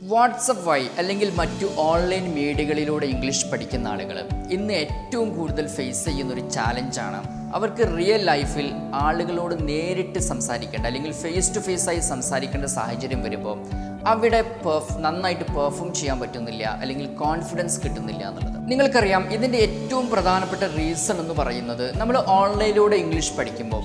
WhatsApp വഴി അല്ലെങ്കിൽ മറ്റു ഓൺലൈൻ മീഡിയകളിലൂടെ ഇംഗ്ലീഷ് പഠിക്കുന്ന ആളുകൾ ഇന്ന് ഏറ്റവും കൂടുതൽ ഫേസ് ചെയ്യുന്ന ഒരു ചാലഞ്ചാണ് അവർക്ക് റിയൽ ലൈഫിൽ ആളുകളോട് നേരിട്ട് സംസാരിക്കേണ്ട അല്ലെങ്കിൽ ഫേസ് ടു ഫേസ് ആയി സംസാരിക്കേണ്ട സാഹചര്യം വരുമ്പോൾ അവിടെ നന്നായിട്ട് പെർഫോം ചെയ്യാൻ പറ്റുന്നില്ല അല്ലെങ്കിൽ കോൺഫിഡൻസ് കിട്ടുന്നില്ല എന്നുള്ളത്. നിങ്ങൾക്കറിയാം, ഇതിൻ്റെ ഏറ്റവും പ്രധാനപ്പെട്ട റീസൺ എന്ന് പറയുന്നത് നമ്മൾ ഓൺലൈനിലൂടെ ഇംഗ്ലീഷ് പഠിക്കുമ്പോൾ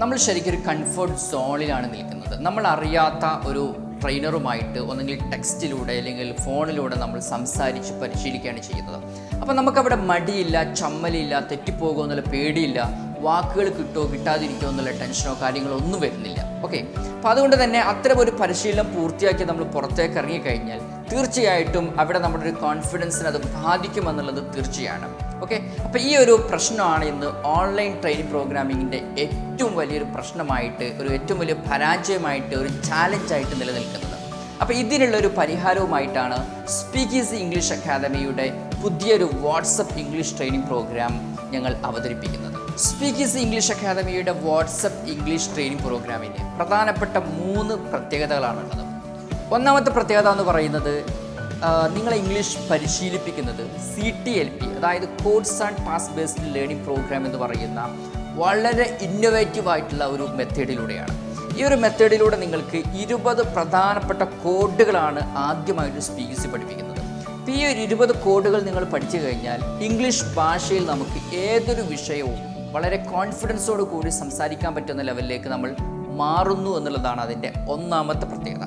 നമ്മൾ ശരിക്കും ഒരു കംഫർട്ട് സോണിലാണ് നിൽക്കുന്നത്. നമ്മൾ അറിയാത്ത ഒരു ട്രെയിനറുമായിട്ട് ഒന്നെങ്കിൽ ടെക്സ്റ്റിലൂടെ അല്ലെങ്കിൽ ഫോണിലൂടെ നമ്മൾ സംസാരിച്ച് പരിശീലിക്കുകയാണ് ചെയ്യുന്നത്. അപ്പോൾ നമുക്കവിടെ മടിയില്ല, ചമ്മലില്ല, തെറ്റിപ്പോകുമോ എന്നുള്ള പേടിയില്ല, വാക്കുകൾ കിട്ടുമോ കിട്ടാതിരിക്കുമോ എന്നുള്ള ടെൻഷനോ കാര്യങ്ങളോ ഒന്നും വരുന്നില്ല. ഓക്കെ, അപ്പോൾ അതുകൊണ്ട് തന്നെ അത്തരം ഒരു പരിശീലനം പൂർത്തിയാക്കി നമ്മൾ പുറത്തേക്ക് ഇറങ്ങിക്കഴിഞ്ഞാൽ തീർച്ചയായിട്ടും അവിടെ നമ്മുടെ ഒരു കോൺഫിഡൻസിന് അത് ബാധിക്കുമെന്നുള്ളത് തീർച്ചയാണ്. ഓക്കെ, അപ്പോൾ ഈ ഒരു പ്രശ്നമാണ് ഇന്ന് ഓൺലൈൻ ട്രെയിനിങ് പ്രോഗ്രാമിങ്ങിൻ്റെ ഏറ്റവും വലിയൊരു പ്രശ്നമായിട്ട്, ഏറ്റവും വലിയ പരാജയമായിട്ട്, ഒരു ചാലഞ്ചായിട്ട് നിലനിൽക്കുന്നത്. അപ്പോൾ ഇതിനുള്ളൊരു പരിഹാരവുമായിട്ടാണ് സ്പീക്ക് ഈസി ഇംഗ്ലീഷ് അക്കാദമിയുടെ പുതിയൊരു വാട്സപ്പ് ഇംഗ്ലീഷ് ട്രെയിനിങ് പ്രോഗ്രാം ഞങ്ങൾ അവതരിപ്പിക്കുന്നത്. സ്പീക്ക് ഈസി ഇംഗ്ലീഷ് അക്കാദമിയുടെ വാട്സപ്പ് ഇംഗ്ലീഷ് ട്രെയിനിങ് പ്രോഗ്രാമിന് പ്രധാനപ്പെട്ട 3 പ്രത്യേകതകളാണുള്ളത്. ഒന്നാമത്തെ പ്രത്യേകത എന്ന് പറയുന്നത്, നിങ്ങളെ ഇംഗ്ലീഷ് പരിശീലിപ്പിക്കുന്നത് CTLP, അതായത് course and task based learning program എന്ന് പറയുന്ന വളരെ ഇന്നോവേറ്റീവ് ആയിട്ടുള്ള ഒരു മെത്തേഡിലൂടെയാണ്. ഈ ഒരു മെത്തേഡിലൂടെ നിങ്ങൾക്ക് 20 പ്രധാനപ്പെട്ട കോഡുകളാണ് ആദ്യമായിട്ട് സ്പീക്ക് ഈസി പഠിപ്പിക്കുന്നത്. അപ്പോൾ ഈ ഒരു 20 കോഡുകൾ നിങ്ങൾ പഠിച്ചു കഴിഞ്ഞാൽ ഇംഗ്ലീഷ് ഭാഷയിൽ നമുക്ക് ഏതൊരു വിഷയവും വളരെ കോൺഫിഡൻസോട് കൂടി സംസാരിക്കാൻ പറ്റുന്ന ലെവലിലേക്ക് നമ്മൾ മാറുന്നു എന്നുള്ളതാണ് അതിൻ്റെ ഒന്നാമത്തെ പ്രത്യേകത.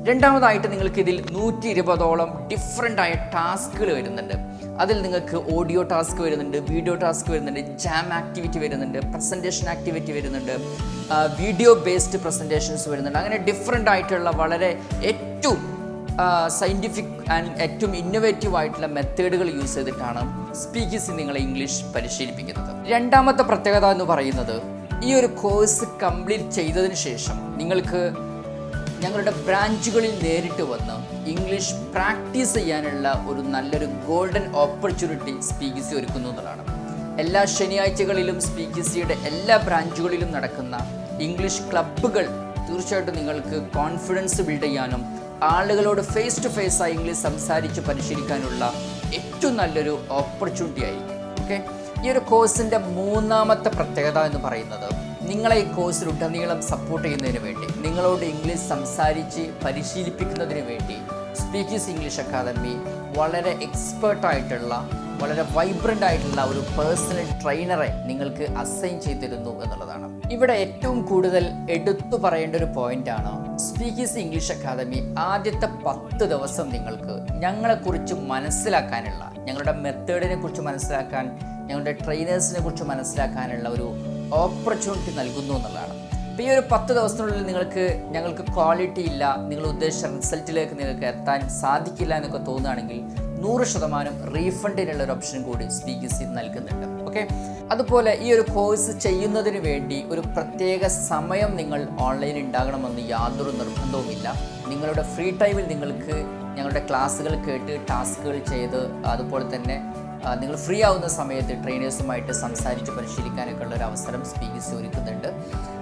രണ്ടാമതായിട്ട് നിങ്ങൾക്ക് ഇതിൽ 120ഓളം ഡിഫറെൻ്റ് ആയ ടാസ്കുകൾ വരുന്നുണ്ട്. അതിൽ നിങ്ങൾക്ക് ഓഡിയോ ടാസ്ക് വരുന്നുണ്ട്, വീഡിയോ ടാസ്ക് വരുന്നുണ്ട്, ജാം ആക്ടിവിറ്റി വരുന്നുണ്ട്, പ്രസൻറ്റേഷൻ ആക്ടിവിറ്റി വരുന്നുണ്ട്, വീഡിയോ ബേസ്ഡ് പ്രസൻറ്റേഷൻസ് വരുന്നുണ്ട്. അങ്ങനെ ഡിഫറെൻ്റ് ആയിട്ടുള്ള വളരെ ഏറ്റവും സയൻറ്റിഫിക് ആൻഡ് ഏറ്റവും ഇന്നോവേറ്റീവ് ആയിട്ടുള്ള മെത്തേഡുകൾ യൂസ് ചെയ്തിട്ടാണ് സ്പീക്ക് ഈസി നിങ്ങളെ ഇംഗ്ലീഷ് പരിശീലിപ്പിക്കുന്നത്. രണ്ടാമത്തെ പ്രത്യേകത എന്ന് പറയുന്നത്, ഈ ഒരു കോഴ്സ് കംപ്ലീറ്റ് ചെയ്തതിന് ശേഷം നിങ്ങൾക്ക് ഞങ്ങളുടെ ബ്രാഞ്ചുകളിൽ നേരിട്ട് വന്ന് ഇംഗ്ലീഷ് പ്രാക്ടീസ് ചെയ്യാനുള്ള ഒരു നല്ലൊരു ഗോൾഡൻ ഓപ്പർച്യൂണിറ്റി സ്പീക്ക് ഈസി ഒരുക്കുന്നു എന്നതാണ്. എല്ലാ ശനിയാഴ്ചകളിലും സ്പീക്ക് ഈസിയുടെ എല്ലാ ബ്രാഞ്ചുകളിലും നടക്കുന്ന ഇംഗ്ലീഷ് ക്ലബ്ബുകൾ തീർച്ചയായിട്ടും നിങ്ങൾക്ക് കോൺഫിഡൻസ് ബിൽഡ് ചെയ്യാനും ആളുകളോട് ഫേസ് ടു ഫേസ് ആയി ഇംഗ്ലീഷ് സംസാരിച്ച് പരിശീലിക്കാനുള്ള ഏറ്റവും നല്ലൊരു ഓപ്പർച്യൂണിറ്റി ആയിരിക്കും. ഓക്കെ, ഈ ഒരു കോഴ്സിൻ്റെ മൂന്നാമത്തെ പ്രത്യേകത എന്ന് പറയുന്നത്, നിങ്ങളെ ഈ കോഴ്സിലുടനീളം സപ്പോർട്ട് ചെയ്യുന്നതിന് വേണ്ടി, നിങ്ങളോട് ഇംഗ്ലീഷ് സംസാരിച്ച് പരിശീലിപ്പിക്കുന്നതിന് വേണ്ടി സ്പീക്ക് ഈസി ഇംഗ്ലീഷ് അക്കാദമി വളരെ എക്സ്പേർട്ടായിട്ടുള്ള, വളരെ വൈബ്രൻ്റ് ആയിട്ടുള്ള ഒരു പേഴ്സണൽ ട്രെയിനറെ നിങ്ങൾക്ക് അസൈൻ ചെയ്തിരുന്നു എന്നുള്ളതാണ്. ഇവിടെ ഏറ്റവും കൂടുതൽ എടുത്തു പറയേണ്ട ഒരു പോയിന്റാണ്, സ്പീക്ക് ഈസി ഇംഗ്ലീഷ് അക്കാദമി ആദ്യത്തെ 10 ദിവസം നിങ്ങൾക്ക് ഞങ്ങളെക്കുറിച്ച് മനസ്സിലാക്കാനുള്ള, ഞങ്ങളുടെ മെത്തേഡിനെ കുറിച്ച് മനസ്സിലാക്കാൻ, ഞങ്ങളുടെ ട്രെയിനേഴ്സിനെ കുറിച്ച് മനസ്സിലാക്കാനുള്ള ഒരു ഓപ്പർച്യൂണിറ്റി നൽകുന്നു എന്നുള്ളതാണ്. അപ്പോൾ ഈ ഒരു 10 ദിവസത്തിനുള്ളിൽ ഞങ്ങൾക്ക് ക്വാളിറ്റി ഇല്ല, നിങ്ങൾ ഉദ്ദേശിച്ച റിസൾട്ടിലേക്ക് നിങ്ങൾക്ക് എത്താൻ സാധിക്കില്ല എന്നൊക്കെ തോന്നുകയാണെങ്കിൽ 100% റീഫണ്ടിനുള്ള ഒരു ഓപ്ഷൻ കൂടി സ്പീക്ക് ഈസി നൽകുന്നുണ്ട്. ഓക്കെ, അതുപോലെ ഈ ഒരു കോഴ്സ് ചെയ്യുന്നതിന് വേണ്ടി ഒരു പ്രത്യേക സമയം നിങ്ങൾ ഓൺലൈനിൽ ഉണ്ടാകണമെന്ന് യാതൊരു നിർബന്ധവുമില്ല. നിങ്ങളുടെ ഫ്രീ ടൈമിൽ നിങ്ങൾക്ക് ഞങ്ങളുടെ ക്ലാസ്സുകൾ കേട്ട് ടാസ്കുകൾ ചെയ്ത്, അതുപോലെ തന്നെ നിങ്ങൾ ഫ്രീ ആവുന്ന സമയത്ത് ട്രെയിനേഴ്സുമായിട്ട് സംസാരിച്ച് പരിശീലിക്കാനൊക്കെ ഉള്ള ഒരു അവസരം സ്പീക്ക് ഈസി ഒരുക്കുന്നുണ്ട്.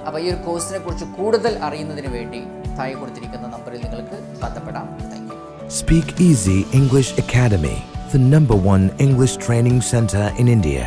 അപ്പോൾ ഈ ഒരു കോഴ്സിനെ കുറിച്ച് കൂടുതൽ അറിയുന്നതിന് വേണ്ടി താഴെ കൊടുത്തിരിക്കുന്ന നമ്പറിൽ നിങ്ങൾക്ക് ബന്ധപ്പെടാം. Thank you. Speak Easy English Academy, the #1 English training center in India.